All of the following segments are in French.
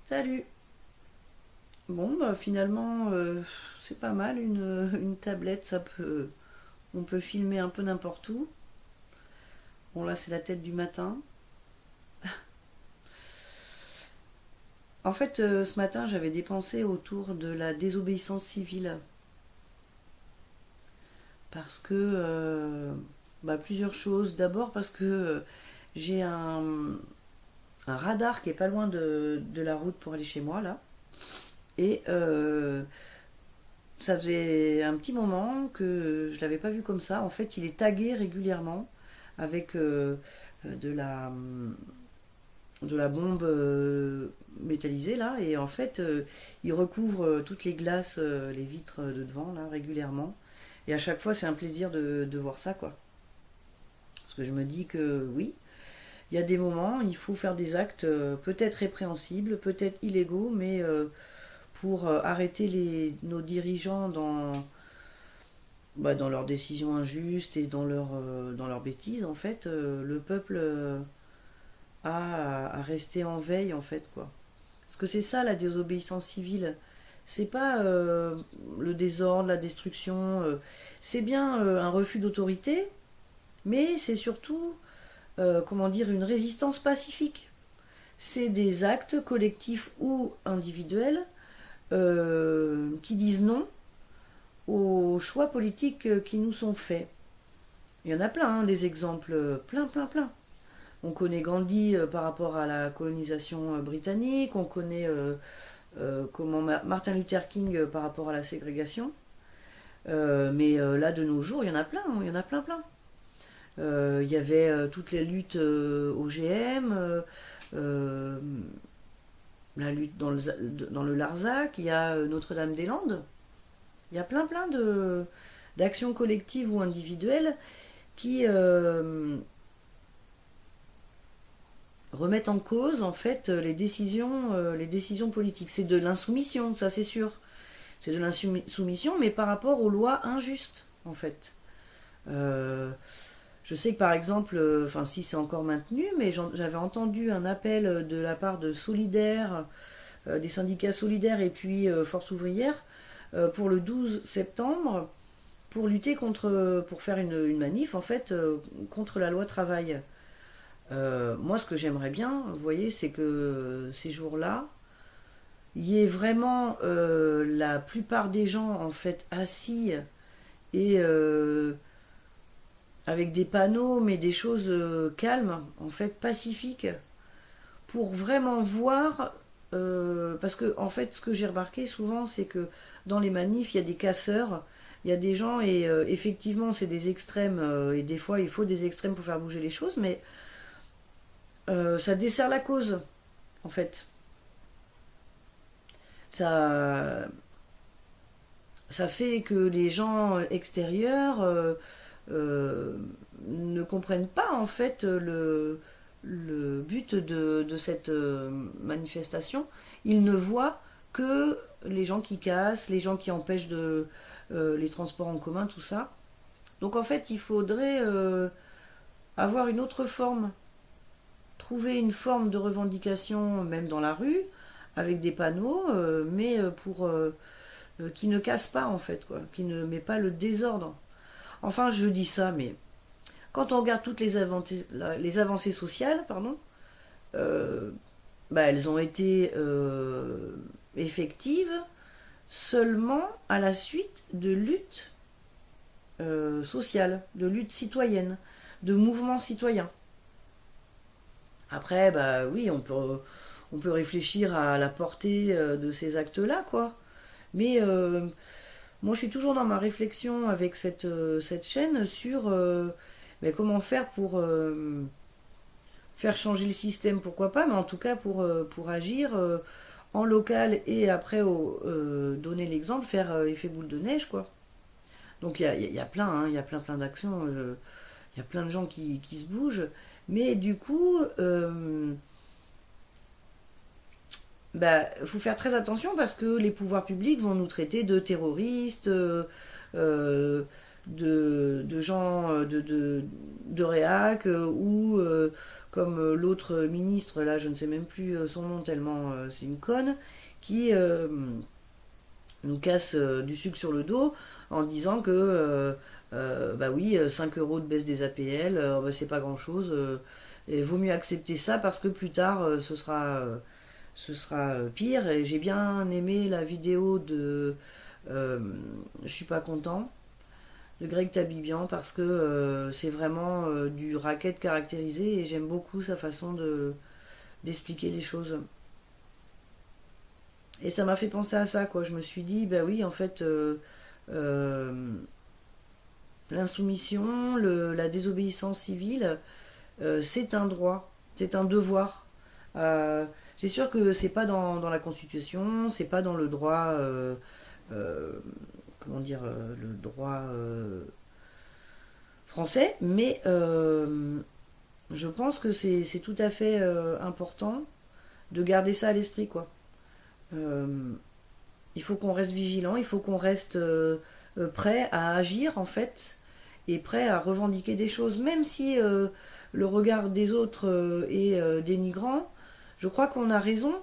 Salut. Bon, bah finalement, c'est pas mal une tablette, on peut filmer un peu n'importe où. Bon, là, c'est la tête du matin. En fait, ce matin, j'avais des pensées autour de la désobéissance civile. Parce que, bah, plusieurs choses. D'abord, parce que j'ai un radar qui est pas loin de la route pour aller chez moi, là. Et ça faisait un petit moment que je l'avais pas vu comme ça. En fait, il est tagué régulièrement avec de la bombe métallisée là, et en fait, il recouvre toutes les glaces, les vitres de devant là régulièrement. Et à chaque fois, c'est un plaisir de voir ça, quoi. Parce que je me dis que oui, il y a des moments, il faut faire des actes peut-être répréhensibles, peut-être illégaux, mais pour arrêter nos dirigeants dans leurs décisions injustes et dans leurs bêtises, en fait, le peuple à rester en veille, en fait, quoi. Parce que c'est ça la désobéissance civile. C'est pas le désordre, la destruction. C'est bien un refus d'autorité, mais c'est surtout, comment dire, une résistance pacifique. C'est des actes collectifs ou individuels qui disent non aux choix politiques qui nous sont faits. Il y en a plein, hein, des exemples, plein, plein, plein. On connaît Gandhi par rapport à la colonisation britannique, on connaît comment Martin Luther King par rapport à la ségrégation. Mais là, de nos jours, il y en a plein, hein, il y en a plein, plein. Il y avait toutes les luttes OGM, euh, la lutte dans le Larzac, il y a Notre-Dame-des-Landes. Il y a plein, plein d'actions collectives ou individuelles qui remettent en cause en fait les décisions politiques. C'est de l'insoumission, ça c'est sûr. C'est de l'insoumission, mais par rapport aux lois injustes, en fait. Euh, je sais que par exemple, enfin si c'est encore maintenu, mais j'avais entendu un appel de la part de Solidaires, des syndicats solidaires et puis Force ouvrière, pour le 12 septembre, pour lutter pour faire une manif en fait, contre la loi travail. Moi, ce que j'aimerais bien, vous voyez, c'est que ces jours-là, il y ait vraiment la plupart des gens en fait assis et avec des panneaux, mais des choses calmes, en fait pacifiques, pour vraiment voir. Parce que en fait, ce que j'ai remarqué souvent, c'est que dans les manifs, il y a des casseurs, il y a des gens et effectivement, c'est des extrêmes et des fois, il faut des extrêmes pour faire bouger les choses, mais ça dessert la cause, en fait. Ça, ça fait que les gens extérieurs euh, ne comprennent pas en fait le but de cette manifestation. Ils ne voient que les gens qui cassent, les gens qui empêchent les transports en commun, tout ça. Donc en fait, il faudrait avoir une autre forme, trouver une forme de revendication, même dans la rue, avec des panneaux, mais pour qui ne casse pas en fait, quoi, qui ne met pas le désordre. Enfin, je dis ça, mais quand on regarde toutes les avancées sociales, pardon, euh, bah, elles ont été effectives seulement à la suite de luttes sociales, de luttes citoyennes, de mouvements citoyens. Après, bah oui, on peut réfléchir à la portée de ces actes-là, quoi. Mais moi, je suis toujours dans ma réflexion avec cette chaîne sur ben, comment faire pour faire changer le système, pourquoi pas, mais en tout cas pour agir en local et après donner l'exemple, faire effet boule de neige, quoi. Donc il y a plein, hein, il y a plein d'actions, il y a plein de gens qui se bougent, mais du coup, bah, faut faire très attention parce que les pouvoirs publics vont nous traiter de terroristes, euh, de gens de réac ou comme l'autre ministre, là je ne sais même plus son nom tellement c'est une conne, qui nous casse du sucre sur le dos en disant que bah oui, 5 euros de baisse des APL, bah, c'est pas grand chose. Et vaut mieux accepter ça parce que plus tard ce sera pire. Et j'ai bien aimé la vidéo de euh, Je suis pas content de Greg Tabibian parce que c'est vraiment du racket caractérisé et j'aime beaucoup sa façon d'expliquer les choses. Et ça m'a fait penser à ça, quoi. Je me suis dit, bah oui, en fait, euh, l'insoumission, la désobéissance civile, c'est un droit, c'est un devoir. C'est sûr que c'est pas dans la Constitution, c'est pas dans le droit, euh, comment dire, le droit français, mais je pense que c'est tout à fait important de garder ça à l'esprit, quoi. Euh, il faut qu'on reste vigilant, il faut qu'on reste prêt à agir, en fait, et prêt à revendiquer des choses, même si le regard des autres est dénigrant. Je crois qu'on a raison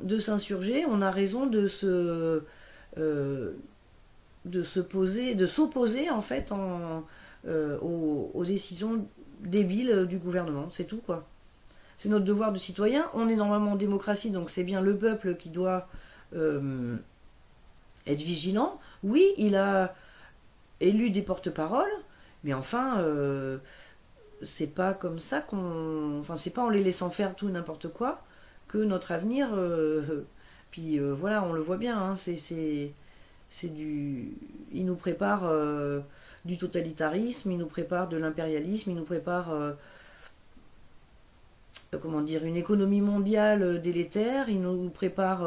de s'insurger, on a raison euh, de se poser, de s'opposer en fait aux décisions débiles du gouvernement. C'est tout, quoi. C'est notre devoir de citoyen. On est normalement en démocratie, donc c'est bien le peuple qui doit euh, être vigilant. Oui, il a élu des porte-paroles, mais enfin, c'est pas comme ça qu'on. Enfin, c'est pas en les laissant faire tout et n'importe quoi que notre avenir. Puis voilà, on le voit bien, hein, c'est du. Il nous prépare du totalitarisme, il nous prépare de l'impérialisme, il nous prépare. Comment dire, une économie mondiale délétère, il nous prépare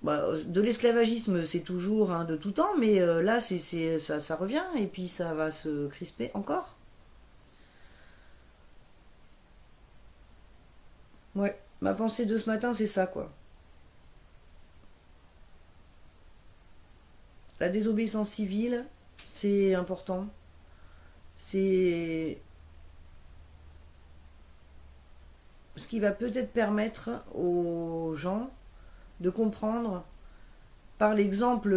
bah, de l'esclavagisme, c'est toujours hein, de tout temps, mais là, ça revient et puis ça va se crisper encore. Ouais, ma pensée de ce matin, c'est ça, quoi. La désobéissance civile, c'est important. C'est ce qui va peut-être permettre aux gens de comprendre par l'exemple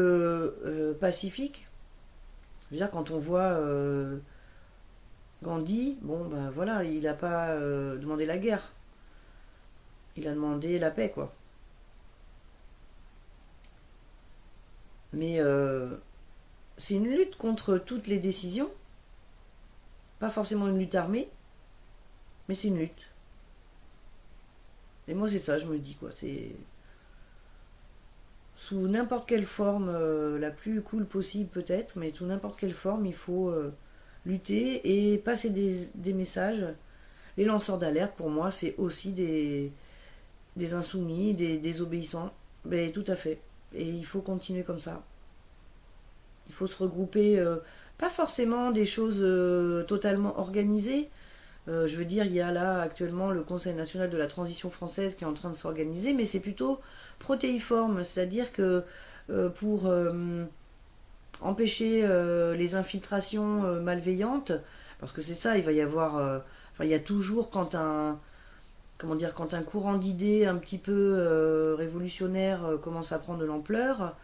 pacifique. Je veux dire, quand on voit Gandhi, bon, ben voilà, il n'a pas demandé la guerre, il a demandé la paix, quoi. Mais c'est une lutte contre toutes les décisions, pas forcément une lutte armée, mais c'est une lutte. Et moi, c'est ça, je me dis, quoi. C'est sous n'importe quelle forme, la plus cool possible peut-être, mais sous n'importe quelle forme, il faut lutter et passer des messages. Les lanceurs d'alerte, pour moi, c'est aussi des insoumis, des désobéissants. Mais tout à fait. Et il faut continuer comme ça. Il faut se regrouper, pas forcément des choses totalement organisées. Je veux dire, il y a là actuellement le Conseil national de la transition française qui est en train de s'organiser, mais c'est plutôt protéiforme, c'est-à-dire que pour empêcher les infiltrations malveillantes, parce que c'est ça, il va y avoir, enfin il y a toujours quand un, comment dire, quand un courant d'idées un petit peu révolutionnaire commence à prendre de l'ampleur,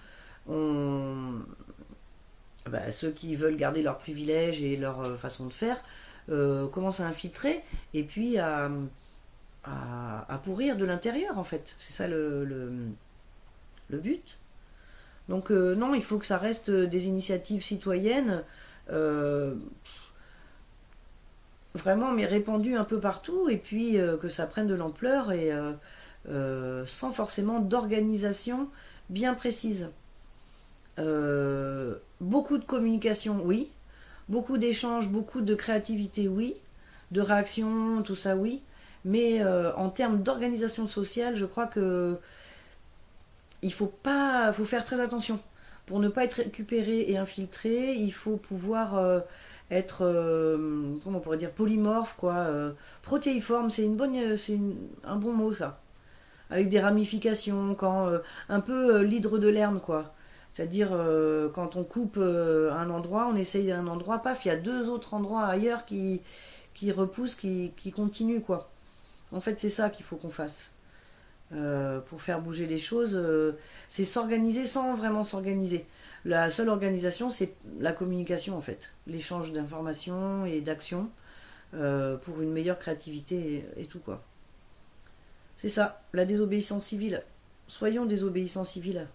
on, bah, ceux qui veulent garder leurs privilèges et leur façon de faire commencent à infiltrer et puis à pourrir de l'intérieur en fait. C'est ça le but. Donc non, il faut que ça reste des initiatives citoyennes euh, vraiment mais répandues un peu partout et puis que ça prenne de l'ampleur et sans forcément d'organisation bien précise. Beaucoup de communication, oui. Beaucoup d'échanges, beaucoup de créativité, oui. De réaction, tout ça, oui. Mais en termes d'organisation sociale, je crois que il faut pas, faut faire très attention pour ne pas être récupéré et infiltré. Il faut pouvoir être, comment on pourrait dire, polymorphe, quoi. Protéiforme, c'est une bonne, un bon mot ça. Avec des ramifications, quand un peu l'hydre de Lerne, quoi. C'est-à-dire, quand on coupe un endroit, on essaye un endroit, paf, il y a deux autres endroits ailleurs qui repoussent, qui continuent, quoi. En fait, c'est ça qu'il faut qu'on fasse. Pour faire bouger les choses, c'est s'organiser sans vraiment s'organiser. La seule organisation, c'est la communication, en fait. L'échange d'informations et d'actions pour une meilleure créativité et tout, quoi. C'est ça, la désobéissance civile. Soyons désobéissants civils.